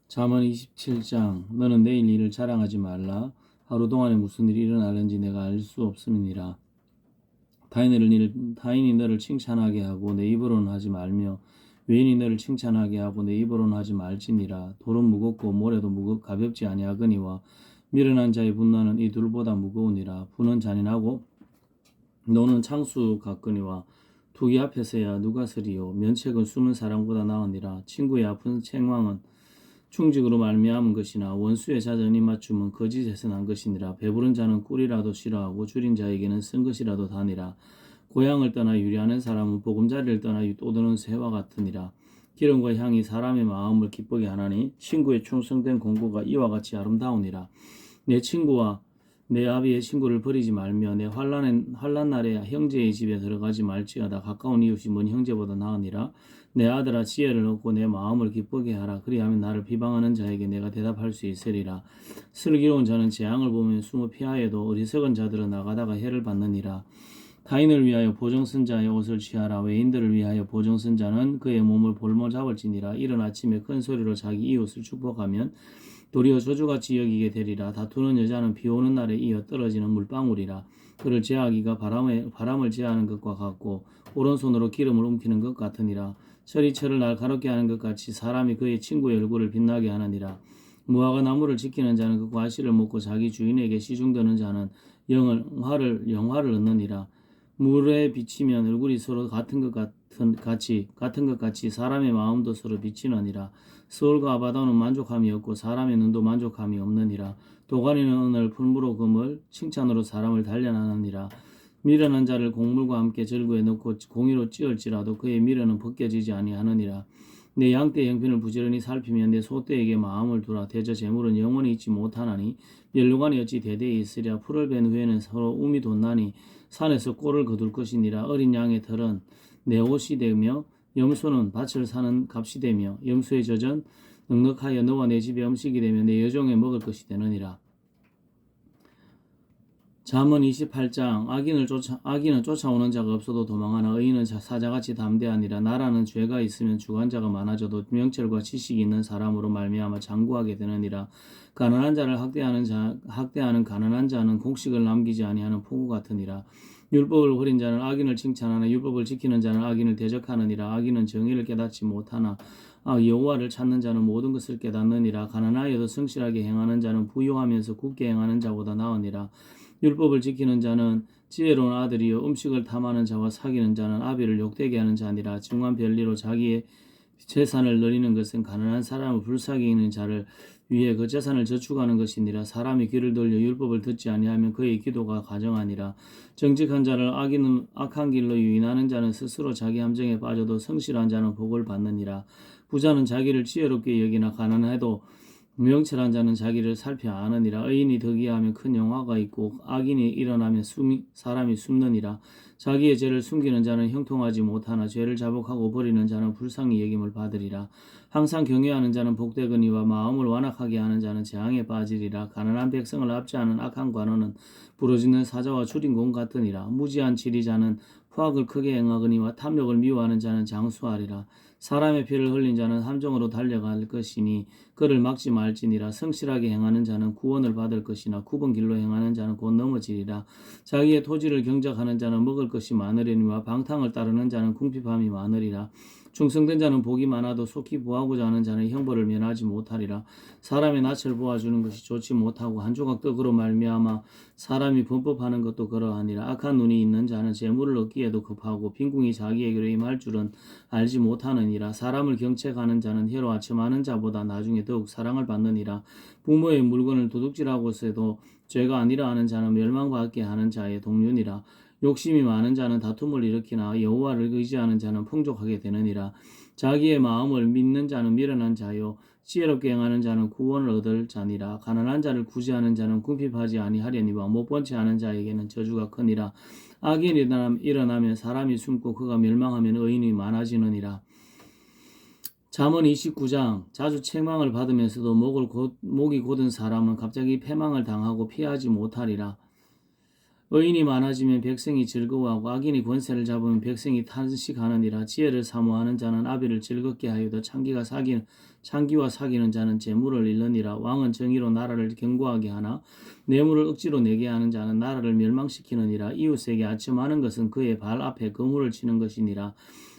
잠언 27장 너는 내일 일을 자랑하지 말라. 하루 동안에 무슨 일이 일어나는지 내가 알 수 없음이니라. 타인이 너를 칭찬하게 하고 내 입으로는 하지 말며 외인이 너를 칭찬하게 하고 내 입으로는 하지 말지니라. 돌은 무겁고 모래도 가볍지 아니하거니와 미련한 자의 분노는 이 둘보다 무거우니라. 분은 잔인하고 노는 창수 같거니와 투기 앞에서야 누가 서리요. 면책은 숨은 사람보다 나으니라. 친구의 아픈 책망은 충직으로 말미암은 것이나 원수의 자전이 맞춤은 거짓에서 난 것이니라. 배부른 자는 꿀이라도 싫어하고 줄인 자에게는 쓴 것이라도 다니라. 고향을 떠나 유리하는 사람은 보금자리를 떠나 떠드는 새와 같으니라. 기름과 향이 사람의 마음을 기쁘게 하나니 친구의 충성된 공고가 이와 같이 아름다우니라. 내 친구와 내 아비의 친구를 버리지 말며 내 환난 날에 형제의 집에 들어가지 말지어다. 가까운 이웃이 먼 형제보다 나으니라. 내 아들아 지혜를 얻고 내 마음을 기쁘게 하라. 그리하면 나를 비방하는 자에게 내가 대답할 수 있으리라. 슬기로운 자는 재앙을 보며 숨어 피하여도 어리석은 자들은 나가다가 해를 받느니라. 타인을 위하여 보정선 자의 옷을 취하라. 외인들을 위하여 보정선 자는 그의 몸을 볼모 잡을지니라. 이른 아침에 큰 소리로 자기 이웃을 축복하면 도리어 저주같이 여기게 되리라. 다투는 여자는 비오는 날에 이어 떨어지는 물방울이라. 그를 제하기가 바람을 제하는 것과 같고 오른손으로 기름을 움키는 것 같으니라. 철이 날 가롭게 하는 것 같이 사람이 그의 친구의 얼굴을 빛나게 하느니라. 무화과 나무를 지키는 자는 그 과실을 먹고 자기 주인에게 시중드는 자는 영화를 얻느니라. 물에 비치면 얼굴이 서로 같은 것 같이 사람의 마음도 서로 비치느니라. 서울과 아바다는 만족함이 없고 사람의 눈도 만족함이 없느니라. 도가니는 오늘 풀무로 금을 칭찬으로 사람을 단련하느니라. 미련한 자를 곡물과 함께 절구에 넣고 공의로 찌을지라도 그의 미련은 벗겨지지 아니하느니라. 내 양떼 형편을 부지런히 살피면 내 소떼에게 마음을 두라. 대저 재물은 영원히 있지 못하나니 멸류관이 어찌 대대에 있으랴. 풀을 벤 후에는 서로 움이 돋나니 산에서 꼴을 거둘 것이니라. 어린 양의 털은 내 옷이 되며 염소는 밭을 사는 값이 되며 염소의 젖은 넉넉하여 너와 내 집의 음식이 되며 내 여종의 먹을 것이 되느니라. 잠언 28장 악인은 쫓아오는 자가 없어도 도망하나 의인은 사자같이 담대하니라. 나라는 죄가 있으면 주관자가 많아져도 명철과 지식이 있는 사람으로 말미암아 장구하게 되느니라. 가난한 자를 학대하는 가난한 자는 곡식을 남기지 아니하는 폭우 같으니라. 율법을 버린 자는 악인을 칭찬하나 율법을 지키는 자는 악인을 대적하느니라. 악인은 정의를 깨닫지 못하나 여호와를 찾는 자는 모든 것을 깨닫느니라. 가난하여도 성실하게 행하는 자는 부유하면서 굳게 행하는 자보다 나으니라. 율법을 지키는 자는 지혜로운 아들이요 음식을 탐하는 자와 사귀는 자는 아비를 욕되게 하는 자니라. 중한 별리로 자기의 재산을 늘리는 것은 가난한 사람을 불쌍히 자를 위해 그 재산을 저축하는 것이니라. 사람이 귀를 돌려 율법을 듣지 아니하면 그의 기도가 가정하니라. 정직한 자를 악한 길로 유인하는 자는 스스로 자기 함정에 빠져도 성실한 자는 복을 받느니라. 부자는 자기를 지혜롭게 여기나 가난해도 명철한 자는 자기를 살펴 아느니라. 의인이 덕이하면 큰 영화가 있고 악인이 일어나면 사람이 숨느니라. 자기의 죄를 숨기는 자는 형통하지 못하나 죄를 자복하고 버리는 자는 불쌍히 여김을 받으리라. 항상 경외하는 자는 복되거니와 마음을 완악하게 하는 자는 재앙에 빠지리라. 가난한 백성을 압제하는 악한 관원은 부러지는 사자와 줄인 공 같으니라. 무지한 지리자는 포악을 크게 행하거니와 탐욕을 미워하는 자는 장수하리라. 사람의 피를 흘린 자는 함정으로 달려갈 것이니 그를 막지 말지니라. 성실하게 행하는 자는 구원을 받을 것이나 굽은 길로 행하는 자는 곧 넘어지리라. 자기의 토지를 경작하는 자는 먹을 것이 많으려니와 방탕을 따르는 자는 궁핍함이 많으리라. 충성된 자는 복이 많아도 속히 보하고자 하는 자는 형벌을 면하지 못하리라. 사람의 낯을 보아주는 것이 좋지 못하고 한 조각 떡으로 말미암아 사람이 범법하는 것도 그러하니라. 악한 눈이 있는 자는 재물을 얻기에도 급하고 빈궁이 자기에게로 임할 줄은 알지 못하느니라. 사람을 경책하는 자는 혀로 아첨하는 자보다 나중에 더욱 사랑을 받느니라. 부모의 물건을 도둑질하고서도 죄가 아니라 하는 자는 멸망받게 하는 자의 동료니라. 욕심이 많은 자는 다툼을 일으키나 여호와를 의지하는 자는 풍족하게 되느니라. 자기의 마음을 믿는 자는 미련한 자요 지혜롭게 행하는 자는 구원을 얻을 자니라. 가난한 자를 구제하는 자는 궁핍하지 아니하려니와 못본 채 하는 자에게는 저주가 크니라. 악인이 일어나면 사람이 숨고 그가 멸망하면 의인이 많아지느니라. 잠언 29장 자주 책망을 받으면서도 목이 곧은 사람은 갑자기 패망을 당하고 피하지 못하리라. 의인이 많아지면 백성이 즐거워하고 악인이 권세를 잡으면 백성이 탄식하느니라. 지혜를 사모하는 자는 아비를 즐겁게 하여도 창기와 사기는 자는 재물을 잃느니라. 왕은 정의로 나라를 견고하게 하나 뇌물을 억지로 내게 하는 자는 나라를 멸망시키느니라. 이웃에게 아첨하는 것은 그의 발 앞에 거물을 치는 것이니라.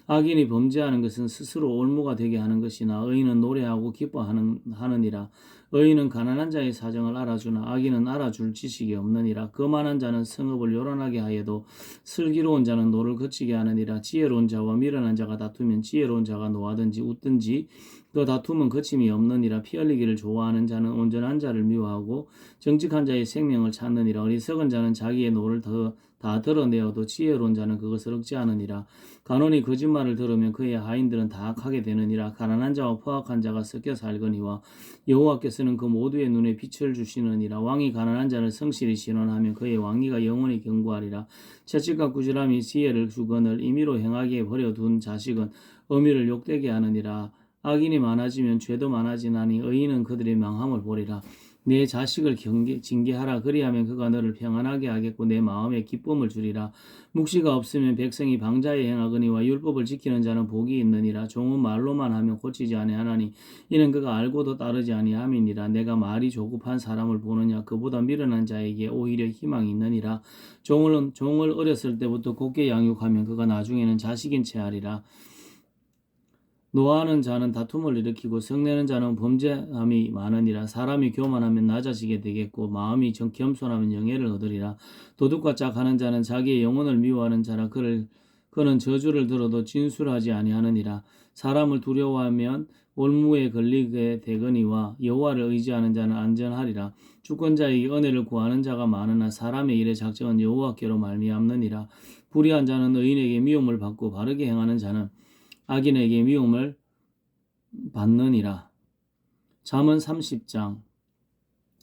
악인이 범죄하는 것은 스스로 올무가 되게 하는 것이나 의인은 노래하고 기뻐하느니라. 의인은 가난한 자의 사정을 알아주나 악인은 알아줄 지식이 없느니라. 거만한 자는 성읍을 요란하게 하여도 슬기로운 자는 노를 거치게 하느니라. 지혜로운 자와 미련한 자가 다투면 지혜로운 자가 노하든지 웃든지 그 다툼은 거침이 없느니라. 피 흘리기를 좋아하는 자는 온전한 자를 미워하고 정직한 자의 생명을 찾느니라. 어리석은 자는 자기의 노를 다 드러내어도 지혜로운 자는 그것을 억제하느니라. 간원이 거짓말을 들으면 그의 하인들은 다 악하게 되느니라. 가난한 자와 포악한 자가 섞여 살거니와 여호와께서는 그 모두의 눈에 빛을 주시느니라. 왕이 가난한 자를 성실히 신원하면 그의 왕위가 영원히 견고하리라. 채찍과 꾸지람이 지혜를 주거늘 임의로 행하기에 버려둔 자식은 어미를 욕되게 하느니라. 악인이 많아지면 죄도 많아지나니 의인은 그들의 명함을 보리라. 내 자식을 징계하라. 그리하면 그가 너를 평안하게 하겠고 내 마음에 기쁨을 주리라. 묵시가 없으면 백성이 방자에 행하거니와 율법을 지키는 자는 복이 있느니라. 종은 말로만 하면 고치지 아니하나니 이는 그가 알고도 따르지 아니함이니라. 내가 말이 조급한 사람을 보느냐 그보다 미련한 자에게 오히려 희망이 있느니라. 종을 어렸을 때부터 곱게 양육하면 그가 나중에는 자식인 채 하리라. 노하는 자는 다툼을 일으키고 성내는 자는 범죄함이 많으니라. 사람이 교만하면 낮아지게 되겠고 마음이 겸손하면 영예를 얻으리라. 도둑과 짝하는 자는 자기의 영혼을 미워하는 자라. 그는 저주를 들어도 진술하지 아니하느니라. 사람을 두려워하면 올무에 걸리게 되거니와 여호와를 의지하는 자는 안전하리라. 주권자에게 은혜를 구하는 자가 많으나 사람의 일의 작정은 여호와께로 말미암느니라. 불의한 자는 의인에게 미움을 받고 바르게 행하는 자는 악인에게 미움을 받느니라. 잠언 30장.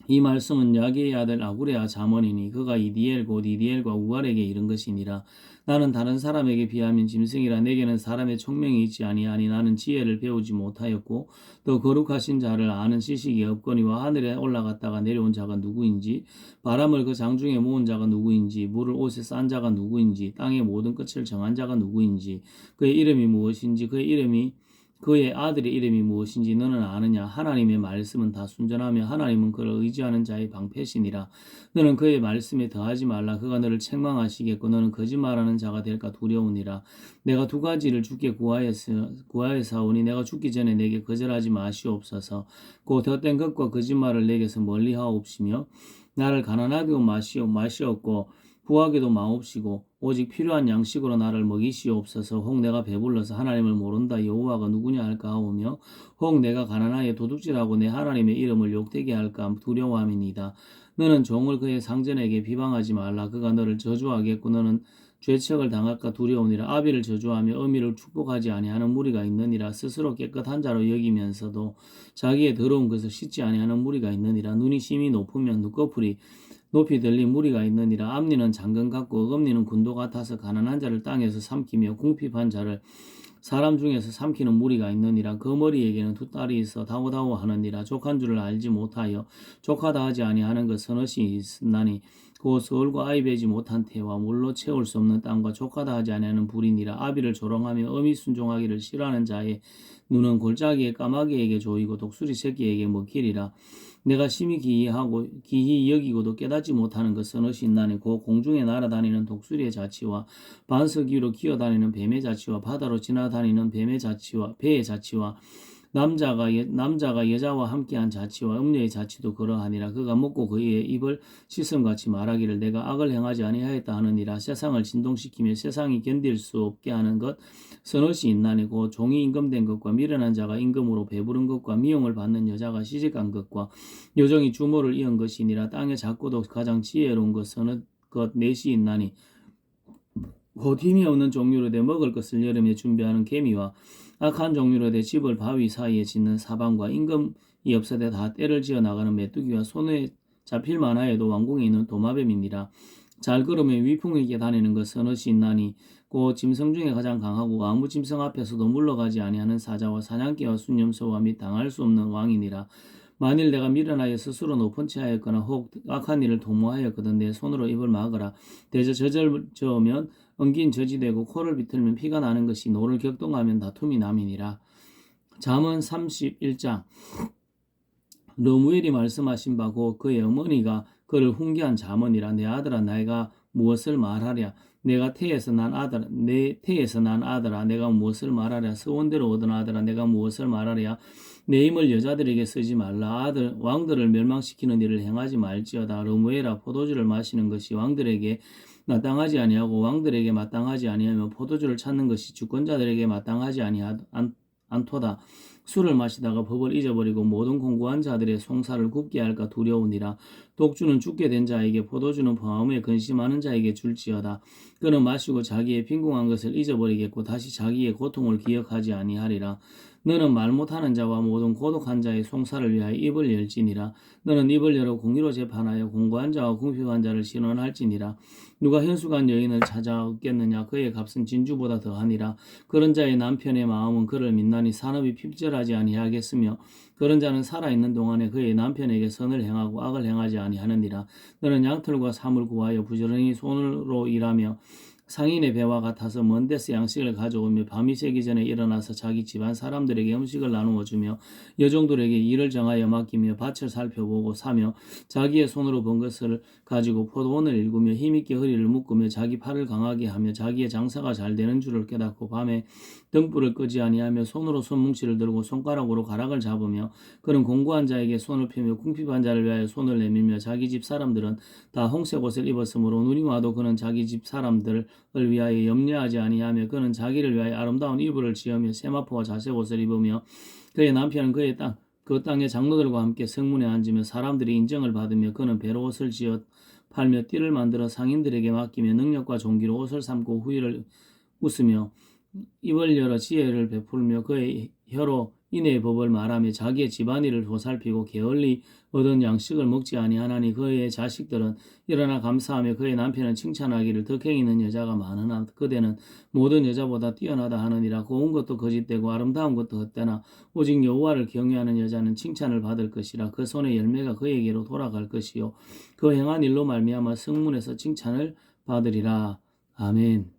이 말씀은 야게의 아들 아구레아 잠언이니 그가 이디엘 곧 이디엘과 우갈에게 이른 것이니라. 나는 다른 사람에게 비하면 짐승이라. 내게는 사람의 총명이 있지 아니하니 나는 지혜를 배우지 못하였고 또 거룩하신 자를 아는 지식이 없거니와 하늘에 올라갔다가 내려온 자가 누구인지 바람을 그 장중에 모은 자가 누구인지 물을 옷에 싼 자가 누구인지 땅의 모든 끝을 정한 자가 누구인지 그의 이름이 무엇인지 그의 아들의 이름이 무엇인지 너는 아느냐? 하나님의 말씀은 다 순전하며 하나님은 그를 의지하는 자의 방패시니라. 너는 그의 말씀에 더하지 말라. 그가 너를 책망하시겠고 너는 거짓말하는 자가 될까 두려우니라. 내가 두 가지를 주께 구하였사오니 내가 죽기 전에 내게 거절하지 마시옵소서. 곧 헛된 것과 거짓말을 내게서 멀리하옵시며 나를 가난하게도 마시옵고 부하게도 마옵시고 오직 필요한 양식으로 나를 먹이시옵소서. 혹 내가 배불러서 하나님을 모른다 여호와가 누구냐 할까 하오며 혹 내가 가난하여 도둑질하고 내 하나님의 이름을 욕되게 할까 두려워함이니이다. 너는 종을 그의 상전에게 비방하지 말라. 그가 너를 저주하겠고 너는 죄책을 당할까 두려우니라. 아비를 저주하며 어미를 축복하지 아니하는 무리가 있느니라. 스스로 깨끗한 자로 여기면서도 자기의 더러운 것을 씻지 아니하는 무리가 있느니라. 눈이 심히 높으면 눈꺼풀이 높이 들린 무리가 있느니라. 앞니는 장건 같고 어금니는 군도 같아서 가난한 자를 땅에서 삼키며 궁핍한 자를 사람 중에서 삼키는 무리가 있느니라. 그 머리에게는 두 딸이 있어 다오다오 하느니라. 족한 줄을 알지 못하여 족하다 하지 아니하는 것 서너시 있나니 곧 서울과 아이 베지 못한 태와 물로 채울 수 없는 땅과 족하다 하지 아니하는 불이니라. 아비를 조롱하며 어미 순종하기를 싫어하는 자의 눈은 골짜기에 까마귀에게 조이고 독수리 새끼에게 먹히리라. 내가 심히 기히 여기고도 깨닫지 못하는 것 서너시 있나니 곧 공중에 날아다니는 독수리의 자치와 반석 위로 기어다니는 뱀의 자치와 바다로 지나다니는 배의 자치와 남자가 여자와 함께한 자치와 음녀의 자치도 그러하니라. 그가 먹고 그의 입을 씻음같이 말하기를 내가 악을 행하지 아니하였다 하느니라. 세상을 진동시키며 세상이 견딜 수 없게 하는 것 서너시 있나니 곧 종이 임금된 것과 미련한 자가 임금으로 배부른 것과 미용을 받는 여자가 시집간 것과 요정이 주모를 이은 것이니라. 땅에 작고도 가장 지혜로운 것 서너 것 넷이 있나니 곧 힘이 없는 종류로 돼 먹을 것을 여름에 준비하는 개미와 악한 종류로 돼 집을 바위 사이에 짓는 사방과 임금이 없어대 다 때를 지어 나가는 메뚜기와 손에 잡힐 만하여도 왕궁에 있는 도마뱀이니라. 잘 걸으면 위풍에게 다니는 것 서너시 있나니 곧 짐승 중에 가장 강하고 아무 짐승 앞에서도 물러가지 아니하는 사자와 사냥개와 순념소와 및 당할 수 없는 왕이니라. 만일 내가 미련하여 스스로 높은 채 하였거나 혹 악한 일을 도모하였거든 내 손으로 입을 막으라. 대저 저절저으면 엉긴 젖이 되고 코를 비틀면 피가 나는 것이 노를 격동하면 다툼이 남이니라. 잠언 31장. 러무엘이 말씀하신 바고 그의 어머니가 그를 훈계한 잠언이라. 내 아들아 내가 무엇을 말하랴. 내가 태에서 난 아들아 내 태에서 난 아들아 내가 무엇을 말하랴. 서원대로 얻은 아들아 내가 무엇을 말하랴. 내 힘을 여자들에게 쓰지 말라. 아들 왕들을 멸망시키는 일을 행하지 말지어다. 러무엘아 포도주를 마시는 것이 왕들에게 마땅하지 아니하고 왕들에게 마땅하지 아니하며 포도주를 찾는 것이 주권자들에게 마땅하지 않도다. 술을 마시다가 법을 잊어버리고 모든 공고한 자들의 송사를 굽게 할까 두려우니라. 독주는 죽게 된 자에게 포도주는 범함에 근심하는 자에게 줄지어다. 그는 마시고 자기의 빈궁한 것을 잊어버리겠고 다시 자기의 고통을 기억하지 아니하리라. 너는 말 못하는 자와 모든 고독한 자의 송사를 위하여 입을 열지니라. 너는 입을 열어 공의로 재판하여 공고한 자와 궁핍한 자를 신원할지니라. 누가 현숙한 여인을 찾아 얻겠느냐. 그의 값은 진주보다 더하니라. 그런 자의 남편의 마음은 그를 믿나니 산업이 핍절하지 아니하겠으며 그런 자는 살아있는 동안에 그의 남편에게 선을 행하고 악을 행하지 아니하느니라. 너는 양털과 삼을 구하여 부지런히 손으로 일하며 상인의 배와 같아서 먼 데서 양식을 가져오며 밤이 새기 전에 일어나서 자기 집안 사람들에게 음식을 나누어 주며 여종들에게 일을 정하여 맡기며 밭을 살펴보고 사며 자기의 손으로 번 것을 가지고 포도원을 일구며 힘있게 허리를 묶으며 자기 팔을 강하게 하며 자기의 장사가 잘 되는 줄을 깨닫고 밤에 등불을 끄지 아니하며 손으로 손뭉치를 들고 손가락으로 가락을 잡으며 그는 공고한 자에게 손을 펴며 궁핍한 자를 위하여 손을 내밀며 자기 집 사람들은 다 홍색 옷을 입었으므로 눈이 와도 그는 자기 집 사람들을 위하여 염려하지 아니하며 그는 자기를 위하여 아름다운 이불을 지으며 세마포와 자색 옷을 입으며 그의 남편은 그 땅의 장로들과 함께 성문에 앉으며 사람들이 인정을 받으며 그는 배로 옷을 지어 팔며 띠를 만들어 상인들에게 맡기며 능력과 종기로 옷을 삼고 후일을 웃으며 입을 열어 지혜를 베풀며 그의 혀로 인애의 법을 말하며 자기의 집안일을 보살피고 게을리 얻은 양식을 먹지 아니하나니 그의 자식들은 일어나 감사하며 그의 남편은 칭찬하기를 덕행 있는 여자가 많으나 그대는 모든 여자보다 뛰어나다 하느니라. 고운 것도 거짓되고 아름다운 것도 헛되나 오직 여호와를 경외하는 여자는 칭찬을 받을 것이라. 그 손의 열매가 그에게로 돌아갈 것이요 그 행한 일로 말미암아 성문에서 칭찬을 받으리라. 아멘.